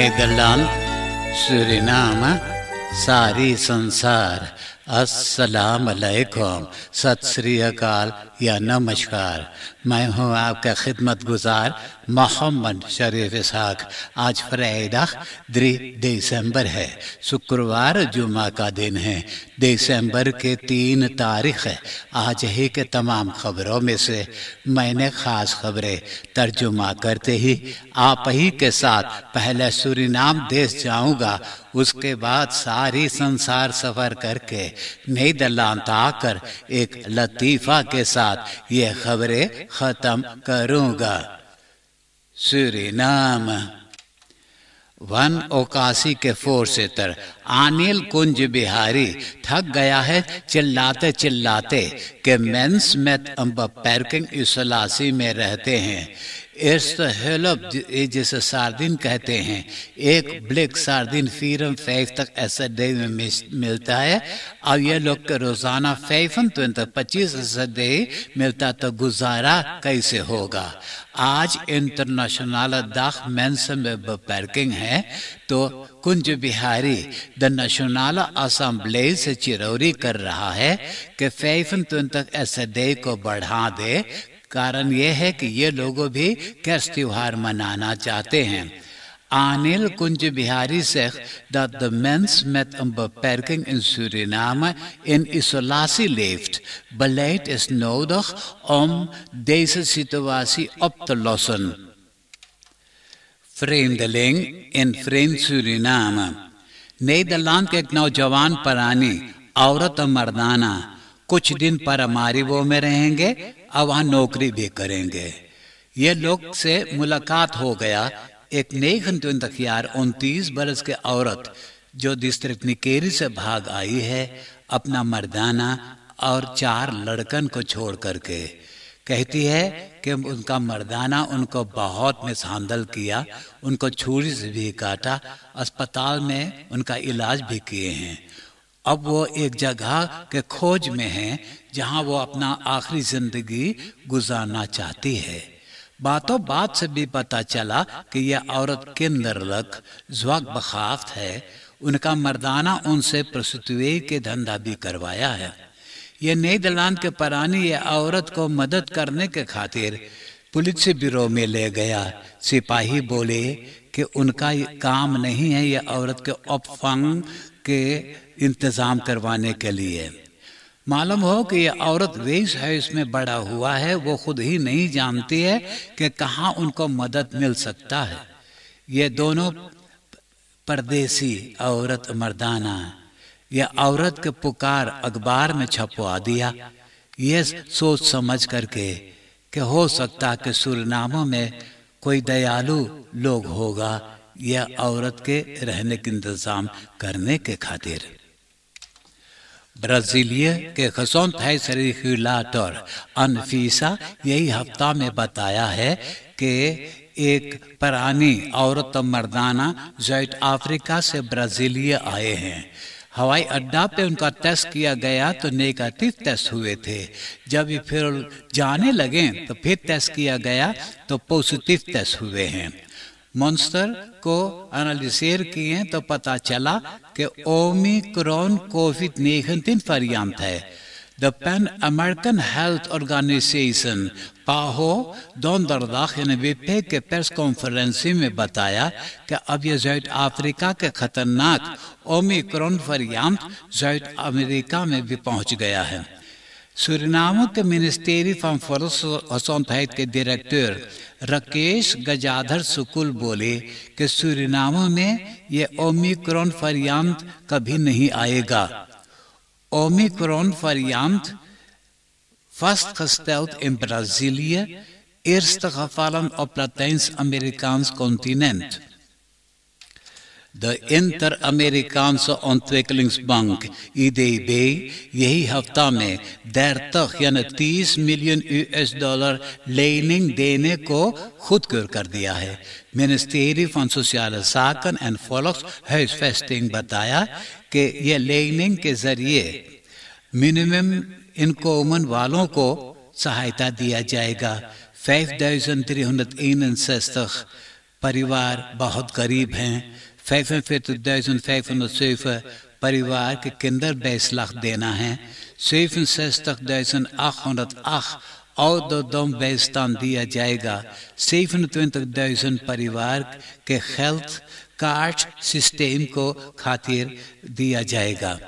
Nederland, Suriname, सारी संसार, अस्सलाम अलैकुम, सत श्री अकाल या नमस्कार। मैं हूँ आपका खिदमत गुजार मोहम्मद शरीफ इसहाक। आज फ्राइडे 3 दिसंबर है, शुक्रवार जुमा का दिन है। दिसंबर के 3 तारीख है। आज ही के तमाम खबरों में से मैंने खास खबरें तर्जुमा करते ही आप ही के साथ पहले सूरीनाम देश जाऊंगा, उसके बाद सारी संसार सफर करके नीदरलैंड आकर एक लतीफा के साथ ये खबरें खत्म करूंगा। सूरीनाम 81 के फोर्सेटर अनिल कुंज बिहारी थक गया है चिल्लाते चिल्लाते कि मेंस में पार्किंग इसलासी में रहते हैं। इस हेल्प जिसे सार्दिन कहते हैं, एक ब्लिक सार्दिन फीरम 5 तक ऐसा डे में मिलता है। अब ये लोग के रोजाना 25 डे मिलता तो गुजारा कैसे होगा। आज इंटरनेशनल दाख मेंस में पार्किंग है तो Kunj Bihari the national assembly से चिरौरी कर रहा है कि 25 तक ऐसे डे को बढ़ा दे। कारण यह है कि ये लोग भी कैस त्योहार मनाना चाहते हैं। Anil Kunj Bihari zegt dat de mens met een beperking in Suriname in isolatie leeft. Beleid is nodig om deze situatie op te lossen. Vreemdeling in vreemd Suriname. Nederland के एक नौजवान प्राणी औरत और मर्दाना कुछ दिन पारामारिबो में रहेंगे और वहाँ नौकरी भी करेंगे। ये लोग से मुलाकात हो गया। एक नई 29 बरस के औरत जो डिस्ट्रिक्ट निकेरी से भाग आई है अपना मर्दाना और 4 लड़कन को छोड़ करके, कहती है कि उनका मर्दाना उनको बहुत मिसहैंडल किया, उनको छुरी से भी काटा, अस्पताल में उनका इलाज भी किए हैं। अब वो एक जगह के खोज में हैं जहां वो अपना आखिरी जिंदगी गुजारना चाहती है। बातों बात से भी पता चला कि यह औरत किन्नरलक ज़्वाक बखाफ्त है। उनका मर्दाना उनसे प्रोस्टिट्यूट के धंधा भी करवाया है। ये नीदरलैंड के प्राणी ये औरत को मदद करने के खातिर पुलिस ब्यूरो में ले गया। सिपाही बोले कि उनका काम नहीं है ये औरत के ऑपफंग के इंतजाम करवाने के लिए। मालूम हो कि ये औरत वेश है, इसमें बड़ा हुआ है, वो खुद ही नहीं जानती है कि कहाँ उनको मदद मिल सकता है। ये दोनों परदेसी औरत मर्दाना यह औरत के पुकार अखबार में छपवा दिया, ये सोच समझ करके कि हो सकता कि सूरीनाम में कोई दयालु लोग होगा यह औरत के रहने के इंतजाम करने के खातिर। ब्राजीलिया के gezondheidsregulator रेगुलेटर अनफीसा यही हफ्ता में बताया है कि एक प्राणी औरत मर्दाना साउथ अफ्रीका से ब्राजीलिया आए हैं। हवाई अड्डा पे उनका टेस्ट किया गया तो नेगेटिव टेस्ट हुए थे। जब ये फिर जाने लगे तो फिर टेस्ट किया गया तो पॉजिटिव टेस्ट हुए हैं। मॉन्स्टर को एनालिसिस किए तो पता चला कि ओमिक्रॉन कोविड-19 वेरिएंट है। The Pan American health organisation PAHO donderdag in WP के प्रेस कॉन्फ्रेंस में बताया कि अब यह साउथ अफ्रीका के खतरनाक ओमिक्रॉन वेरिएंट साउथ अमेरिका में भी पहुंच गया है। सूरीनाम के मिनिस्ट्री फॉर gezondheid के डायरेक्टर राकेश गजाधर सुकुल बोले कि सूरीनाम में ये ओमिक्रॉन वेरिएंट कभी नहीं आएगा। Omicron variant vastgesteld in Brazilië, eerste gevallen op Latijns-Amerikaans continent. De Inter-Amerikaanse Ontwikkelingsbank IDB यही हफ्ता में 30 मिलियन $30 lening देने को खुदकुर कर दिया है। Ministry for social zaken and volkshuisvesting बताया कि यह लेनिंग के जरिए मिनिमम इनकम वालों को सहायता दिया जाएगा। 5361 परिवार बहुत गरीब हैं। 45.507 परिवार के kinderbijslag देना है। 67.808 ouderdom दिया जाएगा। 27.000 परिवार के हेल्थ कार्ड सिस्टम को खातिर दिया जाएगा।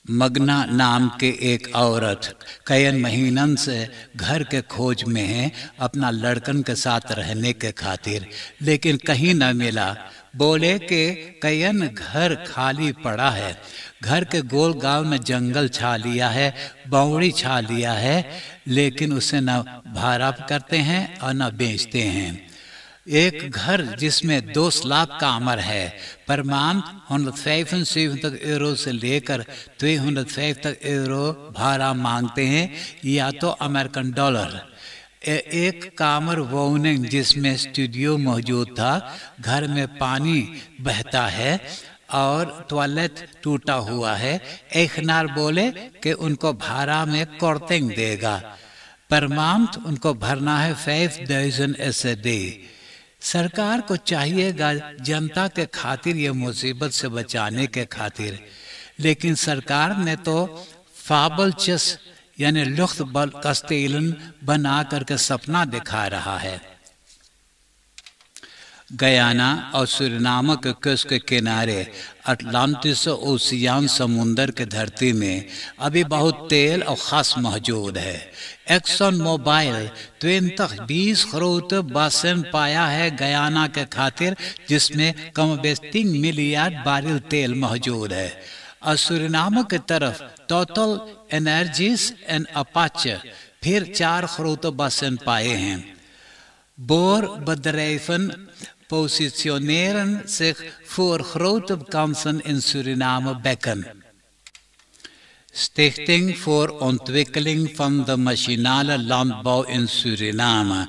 मगना नाम के एक औरत कई महीनन से घर के खोज में है अपना लड़कन के साथ रहने के खातिर, लेकिन कहीं न मिला। बोले कि कयन घर खाली पड़ा है। घर के गोल गांव में जंगल छा लिया है, बावड़ी छा लिया है, लेकिन उसे न भाड़ा करते हैं और न बेचते हैं। एक घर जिसमें 2 लाख कामर है, परमांत 175 यूरो से लेकर 205 यूरो भाड़ा मांगते हैं, या तो अमेरिकन डॉलर। एक कामर वोनिंग जिसमें स्टूडियो मौजूद था, घर में पानी बहता है और टॉयलेट टूटा हुआ है। एक नार बोले कि उनको भाड़ा में कोर्टिंग देगा। परमांत उनको भरना है 5000 SED। सरकार को चाहिएगा जनता के खातिर ये मुसीबत से बचाने के खातिर, लेकिन सरकार ने तो फाबलचस यानी लुख्त बल कस्तेलन बना करके सपना दिखा रहा है। गयाना और सूरिनाम के कोस्ट के किनारे अटलांटिस ओशियन समुंदर के धरती में अभी बहुत तेल और खास मौजूद है। एक्सन मोबाइल 20 करोड़ बासन पाया है गयाना के खातिर, जिसमें कम बेश 3 मिलियन बैरल तेल मौजूद है। और सूरिनाम की तरफ टोटल एनर्जीज एंड अपाचे फिर 4 करोड़ बासन पाए हैं। Boerbedrijven positioneren zich voor grote kansen in Suriname bekken. Stichting voor Ontwikkeling van de Machinale Landbouw in Suriname,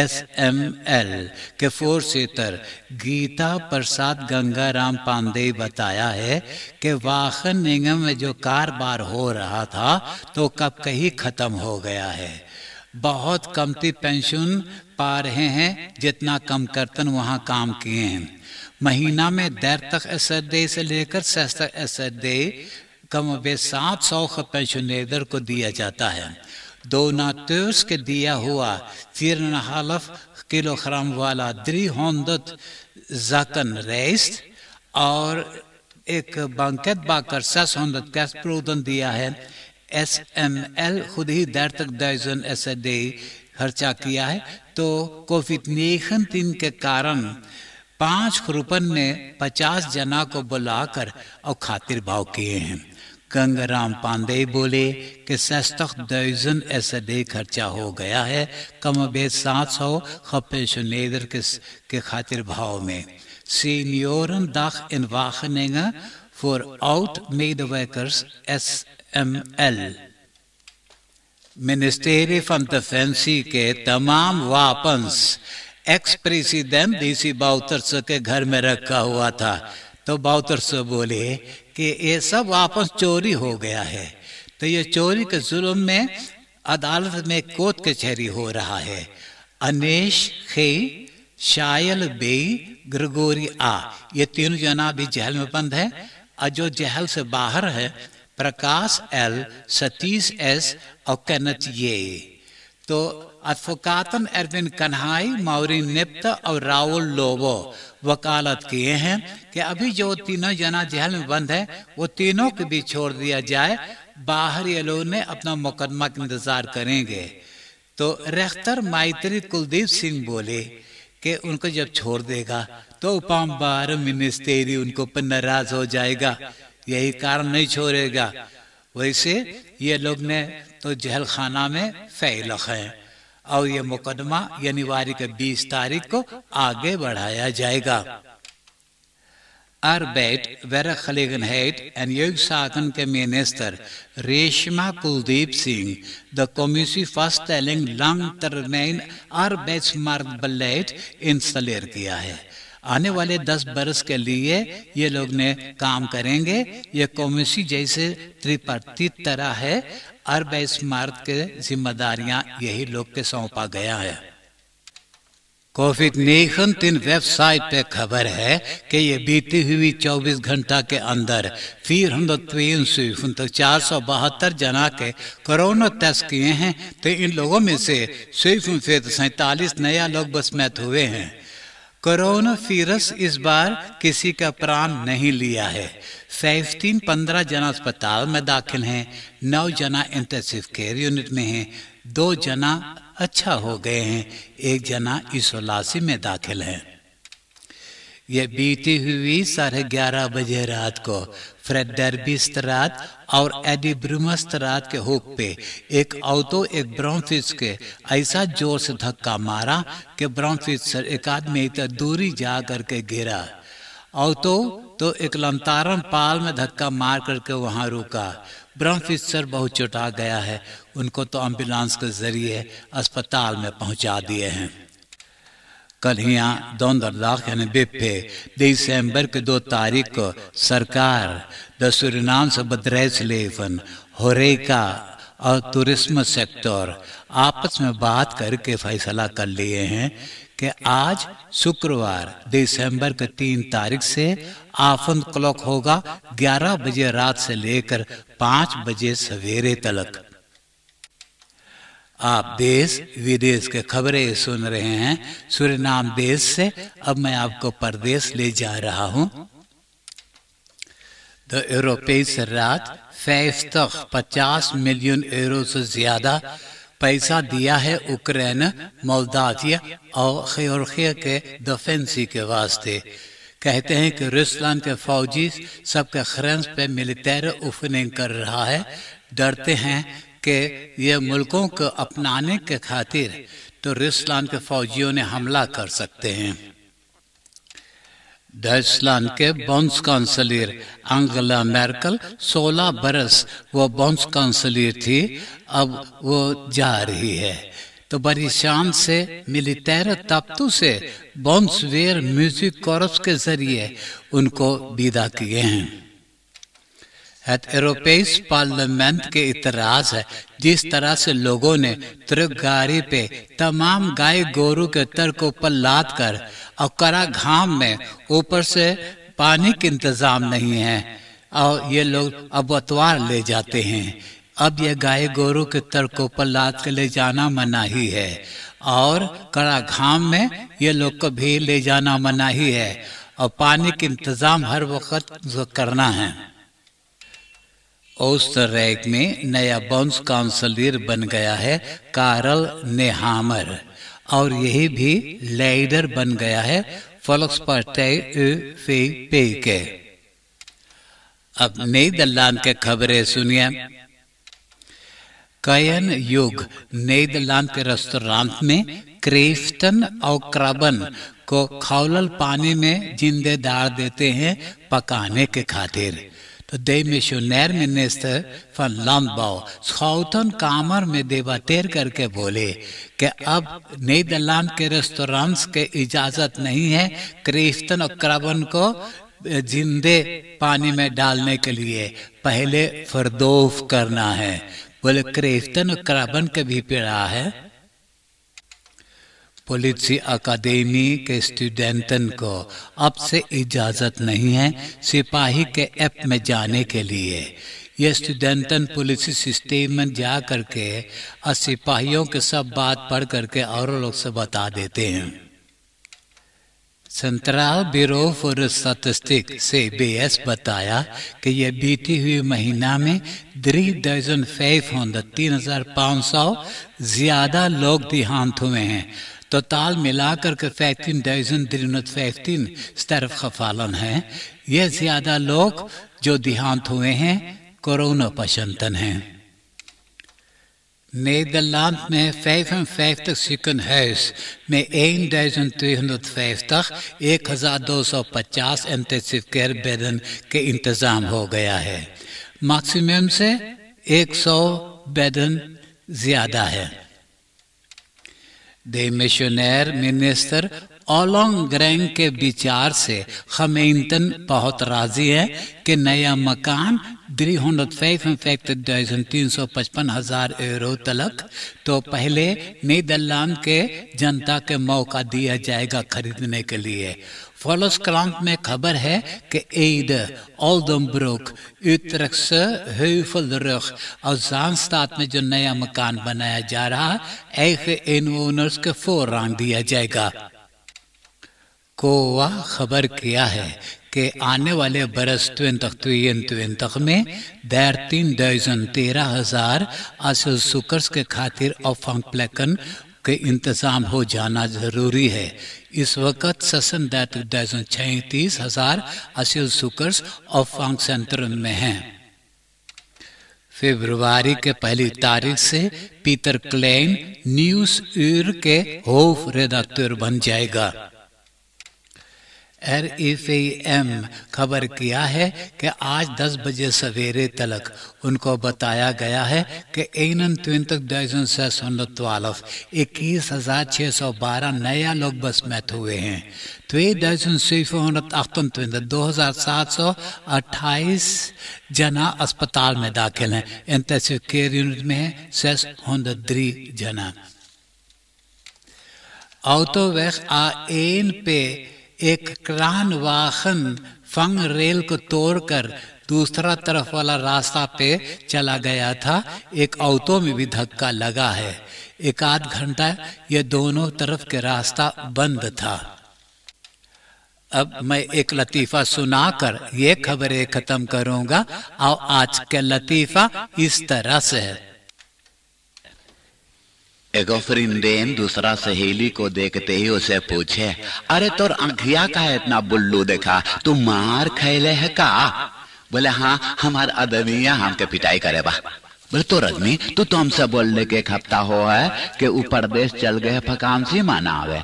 SML, के voorzitter गीता प्रसाद गंगाराम पांडे बताया है कि वाहन निगम में जो कारोबार हो रहा था तो कब कहीं खत्म हो गया है। बहुत कमती पेंशन पा रहे हैं, जितना कम करतन वहाँ काम किए हैं। महीना में 10 SED से लेकर 60 SED कम बे 700 पेंशनर को दिया जाता है। डोनाटर्स के दिया हुआ 4,5 किलोग्राम वाला 300 zakken rijst और एक बैंकेट बाकर 600 कैस्प्रोदन दिया है। SML खुद ही 30,000 SED खर्चा किया है। तो कोविड-19 के कारण 5 रुपन ने 50 जना को बुलाकर और खातिर भाव किए हैं। गंगाराम पांडे बोले कि 60,000 SED खर्चा हो गया है, कम बेश 700 पेंशनर के खातिर भाव में। Seniorendag in Wageningen voor oud-medewerkers SML। Ministry of defence के तमाम वापन्स एक्स प्रेसिडेंट डीसी बाउतर्स के घर में रखा हुआ था। तो बाउतर्स बोले कि ये सब वापस चोरी हो गया है। तो ये चोरी के जुर्म में अदालत में कोर्ट कचहरी हो रहा है। अनेश खे, शायल बे, ग्रेगोरी आ, ये 3 जना भी जेल में बंद है। और जो जेल से बाहर है प्रकाश एल, सतीश एस और केनेथ ये। तो एडवोकातन एरविन कन्हाई, माउरीन निप्त और राहुल लोबो वकालत किए हैं कि अभी जो 3 जना जेल में बंद है वो तीनों को भी छोड़ दिया जाए। बाहर ये लोग ने अपना मुकदमा का इंतजार करेंगे। तो रेख्तर मैत्री कुलदीप सिंह बोले कि उनको जब छोड़ देगा तो पामबार मिनिस्ट्री उनको पर नाराज हो जाएगा, यही कारण नहीं छोड़ेगा। वैसे ये लोग ने तो जेल खाना में फैल है और ये मुकदमा जनवरी के 20 तारीख को आगे बढ़ाया जाएगा। Arbeid, werkgelegenheid en jeugdzaken के minister Reshma Kuldeep Singh de commissie vaststelling langtermijn arbeidsmarktbeleid इंस्टॉलेर किया है। आने वाले 10 बरस के लिए ये लोग ने काम करेंगे। ये कमिटी जैसे त्रिपार्टित तरह है। arbeidsmarkt के जिम्मेदारियां यही लोग के सौंपा गया है। कोविड-19 वेबसाइट पे खबर है कि ये बीती हुई 24 घंटा के अंदर 472 जना के कोरोना टेस्ट किए हैं। तो इन लोगों में से 47 नया लोग बसमत हुए हैं। कोरोना वायरस इस बार किसी का प्राण नहीं लिया है। 15 जना अस्पताल में दाखिल हैं, 9 जना इंटेंसिव केयर यूनिट में हैं, 2 जना अच्छा हो गए हैं, 1 जना इसोलासी में दाखिल है। ये बीती हुई 11:30 बजे रात को फ्रेड डर्बी स्ट्रात और एडी ब्रूमर स्ट्रात के हुक पे एक ऑटो एक ब्राउनफिश के ऐसा जोर से धक्का मारा कि ब्राउनफिश एक आदमी तक दूरी जा करके गिरा। ऑटो तो एक लंतारम पाल में धक्का मार करके वहां रुका। ब्राउनफिशर बहुत चोटा गया है, उनको तो एम्बुलेंस के जरिए अस्पताल में पहुंचा दिए हैं। कल यहाँ donderdag यानी बिप्पे दिसंबर के 2 तारीख को सरकार द सूरीनामse bedrijfsleven, होरेका और टूरिज्म सेक्टर आपस में बात करके फैसला कर लिए हैं कि आज शुक्रवार दिसंबर के 3 तारीख से ऑन क्लॉक होगा 11 बजे रात से लेकर 5 बजे सवेरे तक। आप देश विदेश के खबरें सुन रहे हैं सूरीनाम देश से। अब मैं आपको परदेश ले जा रहा हूं। द यूरोपीय रात 50 मिलियन यूरो से ज्यादा पैसा दिया है यूक्रेन, मोल्दाविया और जॉर्जिया के डिफेंसी के वास्ते। कहते हैं कि रूसलैंड के फौजी सबके ग्रेंस पे मिलिट्री ओपनिंग कर रहा है। डरते हैं कि ये मुल्कों को अपनाने के खातिर तो रूसलैंड के फौजियों ने हमला कर सकते हैं। डचलैंड के बॉन्स काउंसिलर एंगेला मेर्केल 16 बरस वो बॉन्स काउंसिलर थी, अब वो जा रही है। तो बड़ी शान से मिलिट्री ताकतों से बॉन्सवेयर म्यूजिक कोरस के जरिए उनको विदा किए हैं। यूरोपीय पार्लियामेंट के इतराज है जिस तरह से लोगों ने ट्रक गाड़ी पे तमाम गाय गोरू के तर को ऊपर लाद कर और कड़ा घाम में ऊपर से पानी के इंतजाम नहीं है और ये लोग अबतवार ले जाते हैं। अब ये गाय गोरू के तर को ऊपर लाद के ले जाना मनाही है और कड़ा घाम में ये लोग को भी ले जाना मनाही है और पानी के इंतजाम हर वक्त करना है। ओस्टरराइक में नया बॉन्स काउंसिलर बन गया है कार्ल नेहामर और यही भी लीडर बन गया है वोल्क्सपार्टij UVP के। अब नीदरलैंड के खबरें सुनिए। कयन युग नीदरलैंड के रेस्टोरेंट में क्रेफ्टन और क्रबन को खौलल पानी में जिंदे डाल देते हैं पकाने के खातिर। तो देमिशनर मिनिस्टर van Landbouw Schouten कामर में देबातेर करके बोले कि अब नीदरलैंड के रेस्टोरेंट्स के इजाजत नहीं है क्रेफ्टन और क्रबन को जिंदे पानी में डालने के लिए, पहले फरदोफ करना है। बोले क्रेफ्टन और क्रबन के भी पीड़ा है। पुलिस अकादमी के स्टूडेंटन को अब से इजाजत नहीं है सिपाही के ऐप में जाने के लिए। ये स्टूडेंटन पुलिस सिस्टम में जा करके और सिपाहियों के सब बात पढ़ करके और लोग से बता देते हैं। Central bureau for statistics CBS बताया कि ये बीती हुई महीना में 3,500 ज्यादा लोग देहांत हुए हैं। तो ताल मिलाकर के 15,315 sterfgevallen हैं। ये ज्यादा लोग जो देहांत हुए हैं कोरोना पशंतन हैं। Nederland में 55 ziekenhuis में 1250 इंटेंसिव केयर बेडन के इंतजाम हो गया है। मैक्सिमम से 100 बेडन ज्यादा है। देमिशनर मिनिस्टर ओलोंग्रेंग के विचार से खमेंटन बहुत राजी है कि नया मकान €355,355 तलक। तो पहले नीदरलैंड के जनता के मौका दिया जाएगा खरीदने के लिए। Volkskrant में खबर है कि Ede, Oldenbroek, Utrechtse Heuvelrug और Zaanstad में जो नया मकान बनाया जा रहा ऐसे इनवोनर्स के voorrang दिया जाएगा। कोवा खबर किया है कि आने वाले बरस 2022 में 13,000 asielzoekers के खातिर opvangplekken के इंतजाम हो जाना जरूरी है। इस वक्त 36,000 asielzoekers opvang सेंटर में हैं। फरवरी के पहली तारीख से पीटर क्लेन न्यूज़ उर के होफ रेदाक्टर बन जाएगा। RFAM खबर किया है कि आज 10 बजे सवेरे तलक उनको बताया गया है कि 21,612 नया लोग बसमत हुए हैं। 2,728 जना अस्पताल में दाखिल हैं। इंटेंसिव केयर यूनिट में 603 जना। ऑटोवेग A1 पे एक क्रान वाहन फंग रेल को तोड़कर दूसरा तरफ वाला रास्ता पे चला गया था। एक ऑटो में भी धक्का लगा है। एक आध घंटा ये दोनों तरफ के रास्ता बंद था। अब मैं एक लतीफा सुनाकर ये खबरें खत्म करूंगा और आज का लतीफा इस तरह से है। एगो फ्रेंडेन दूसरा सहेली को देखते ही उसे पूछे, अरे तोर आंखिया का है इतना बुल्लू देखा, तू मार खैले है का? बोले हाँ, हमार आदमिया हमके पिटाई करे बा। बोले तो रजनी तू तो हमसे बोलने के एक हफ्ता हो है कि ऊ परदेश चल गए फकांसी मनावे।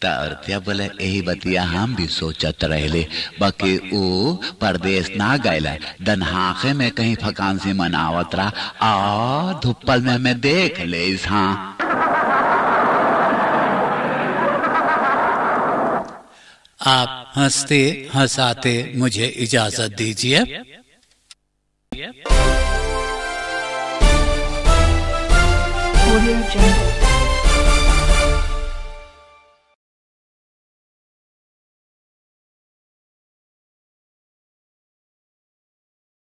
तो बोले यही बतिया हम भी सोचत रहले, बाकी ऊ परदेश ना गए दनहाखे में कहीं फकांसी मनावत रहा और धुप्पल में मैं देख ले। हाँ आप हंसते हंसाते मुझे इजाजत दीजिए। Audio Jungle।